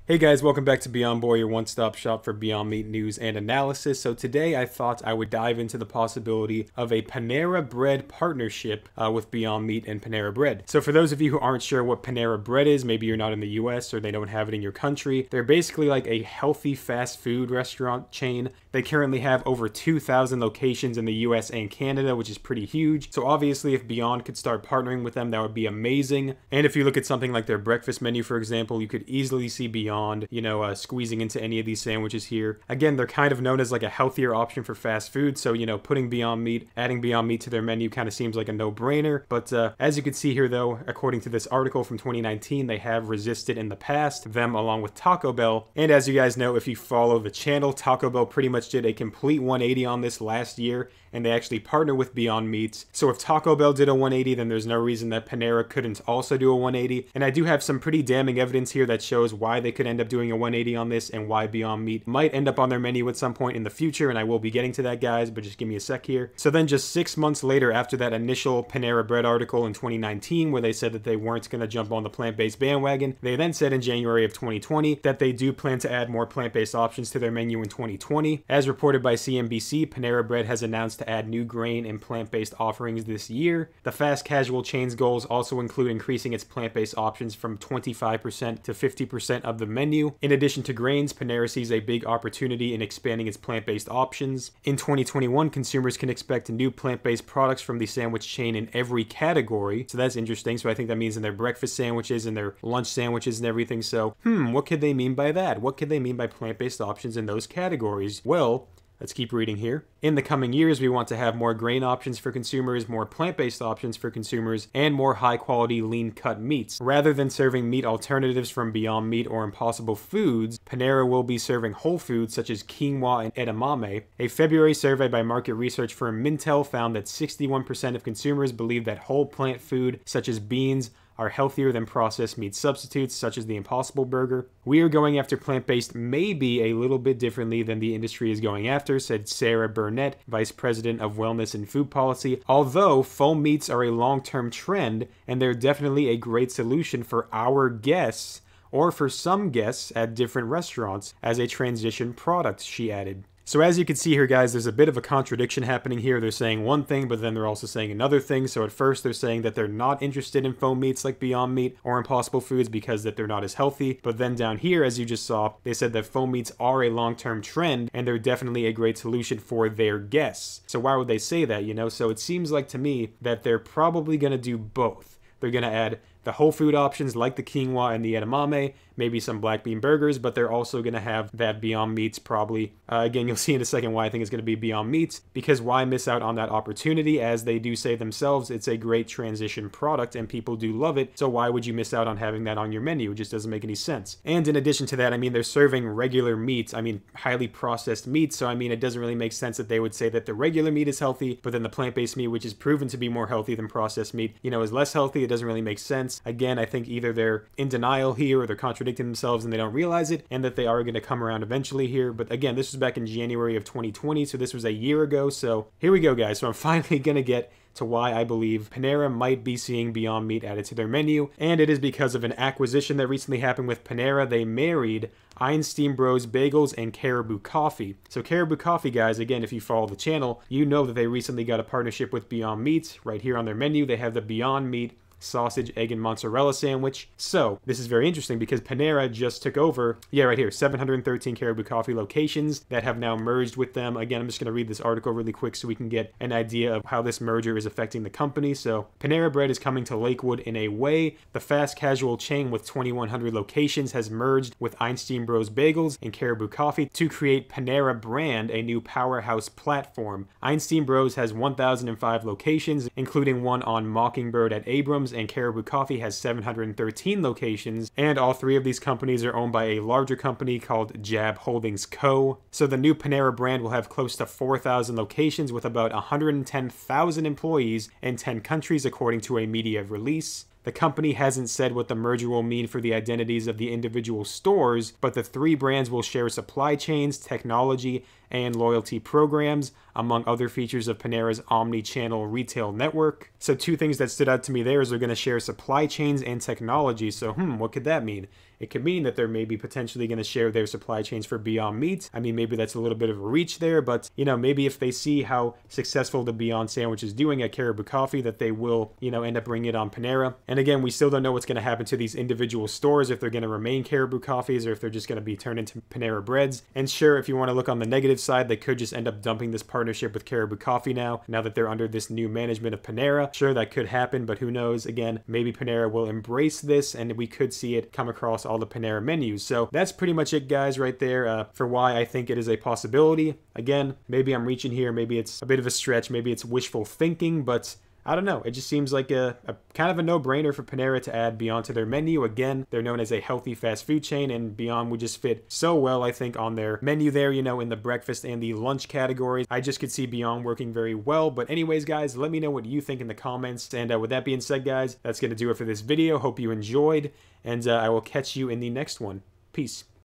Hey guys, welcome back to Beyond Boy, your one-stop shop for Beyond Meat news and analysis. So today I thought I would dive into the possibility of a Panera Bread partnership with Beyond Meat and Panera Bread. So for those of you who aren't sure what Panera Bread is, maybe you're not in the US or they don't have it in your country, they're basically like a healthy fast food restaurant chain. They currently have over 2,000 locations in the US and Canada, which is pretty huge. So obviously if Beyond could start partnering with them, that would be amazing. And if you look at something like their breakfast menu, for example, you could easily see Beyond squeezing into any of these sandwiches here. Again, they're kind of known as like a healthier option for fast food, so putting Beyond Meat, adding Beyond Meat to their menu kind of seems like a no-brainer. But as you can see here though, according to this article from 2019, they have resisted in the past, them along with Taco Bell. And as you guys know, if you follow the channel, Taco Bell pretty much did a complete 180 on this last year, and they actually partner with Beyond Meat. So if Taco Bell did a 180, then there's no reason that Panera couldn't also do a 180. And I do have some pretty damning evidence here that shows why they could end up doing a 180 on this and why Beyond Meat might end up on their menu at some point in the future, and I will be getting to that, guys, but just give me a sec here. So then just 6 months later, after that initial Panera Bread article in 2019 where they said that they weren't going to jump on the plant-based bandwagon, they then said in January of 2020 that they do plan to add more plant-based options to their menu in 2020. As reported by CNBC, Panera Bread has announced to add new grain and plant-based offerings this year. The fast casual chain's goals also include increasing its plant-based options from 25% to 50% of the menu. In addition to grains, Panera sees a big opportunity in expanding its plant-based options. In 2021, consumers can expect new plant-based products from the sandwich chain in every category. So that's interesting. So I think that means in their breakfast sandwiches and their lunch sandwiches and everything. So, what could they mean by that? What could they mean by plant-based options in those categories? Well, let's keep reading here. In the coming years, we want to have more grain options for consumers, more plant-based options for consumers, and more high-quality lean-cut meats. Rather than serving meat alternatives from Beyond Meat or Impossible Foods, Panera will be serving whole foods such as quinoa and edamame. A February survey by market research firm Mintel found that 61% of consumers believe that whole plant food, such as beans, are healthier than processed meat substitutes such as the Impossible Burger. We are going after plant-based maybe a little bit differently than the industry is going after, said Sarah Burnett, Vice President of Wellness and Food Policy. Although foam meats are a long-term trend, and they're definitely a great solution for our guests, or for some guests at different restaurants, as a transition product, she added. So as you can see here, guys, there's a bit of a contradiction happening here. They're saying one thing, but then they're also saying another thing. So at first they're saying that they're not interested in foam meats like Beyond Meat or Impossible Foods because that they're not as healthy. But then down here, as you just saw, they said that foam meats are a long-term trend and they're definitely a great solution for their guests. So why would they say that, So it seems like to me that they're probably going to do both. They're going to add the whole food options like the quinoa and the edamame, maybe some black bean burgers, but they're also going to have that Beyond Meats probably. Again, you'll see in a second why I think it's going to be Beyond Meats, because why miss out on that opportunity? As they do say themselves, it's a great transition product and people do love it, so why would you miss out on having that on your menu? It just doesn't make any sense. And in addition to that, they're serving regular meats, highly processed meat, so it doesn't really make sense that they would say that the regular meat is healthy, but then the plant-based meat, which is proven to be more healthy than processed meat, is less healthy. It doesn't really make sense. Again, I think either they're in denial here or they're contradicting themselves and they don't realize it, and that they are going to come around eventually here. But again, this was back in January of 2020, so this was a year ago. So here we go, guys. So I'm finally going to get to why I believe Panera might be seeing Beyond Meat added to their menu, and it is because of an acquisition that recently happened with Panera. They married Einstein Bros Bagels and Caribou Coffee. So Caribou Coffee, guys, again, if you follow the channel, you know that they recently got a partnership with Beyond Meat. Right here on their menu, they have the Beyond Meat sausage, egg, and mozzarella sandwich. So this is very interesting because Panera just took over, right here, 713 Caribou Coffee locations that have now merged with them. Again, I'm just going to read this article really quick so we can get an idea of how this merger is affecting the company. So Panera Bread is coming to Lakewood in a way. The fast casual chain with 2,100 locations has merged with Einstein Bros Bagels and Caribou Coffee to create Panera Brand, a new powerhouse platform. Einstein Bros has 1,005 locations, including one on Mockingbird at Abrams, and Caribou Coffee has 713 locations, and all three of these companies are owned by a larger company called Jab Holdings Co. So the new Panera Brand will have close to 4,000 locations with about 110,000 employees in 10 countries, according to a media release. The company hasn't said what the merger will mean for the identities of the individual stores, but the three brands will share supply chains, technology, and loyalty programs, among other features of Panera's omni-channel retail network. So two things that stood out to me there is they're going to share supply chains and technology. So what could that mean? it could mean that they're maybe potentially going to share their supply chains for Beyond Meat. I mean, maybe that's a little bit of a reach there, but, you know, maybe if they see how successful the Beyond sandwich is doing at Caribou Coffee, that they will, you know, end up bringing it on Panera. And again, we still don't know what's going to happen to these individual stores, if they're going to remain Caribou Coffees or if they're just going to be turned into Panera Breads. And sure, if you want to look on the negative side, they could just end up dumping this partnership with Caribou Coffee now that they're under this new management of Panera. Sure, that could happen, but who knows? Again, maybe Panera will embrace this and we could see it come across all the Panera menus. So that's pretty much it, guys, right there, for why I think it is a possibility. Again, maybe I'm reaching here, maybe it's a bit of a stretch, maybe it's wishful thinking, but I don't know. It just seems like a kind of a no-brainer for Panera to add Beyond to their menu. Again, they're known as a healthy fast food chain, and Beyond would just fit so well, I think, on their menu there, you know, in the breakfast and the lunch categories. I just could see Beyond working very well. But anyways, guys, let me know what you think in the comments. And with that being said, guys, that's going to do it for this video. Hope you enjoyed, and I will catch you in the next one. Peace.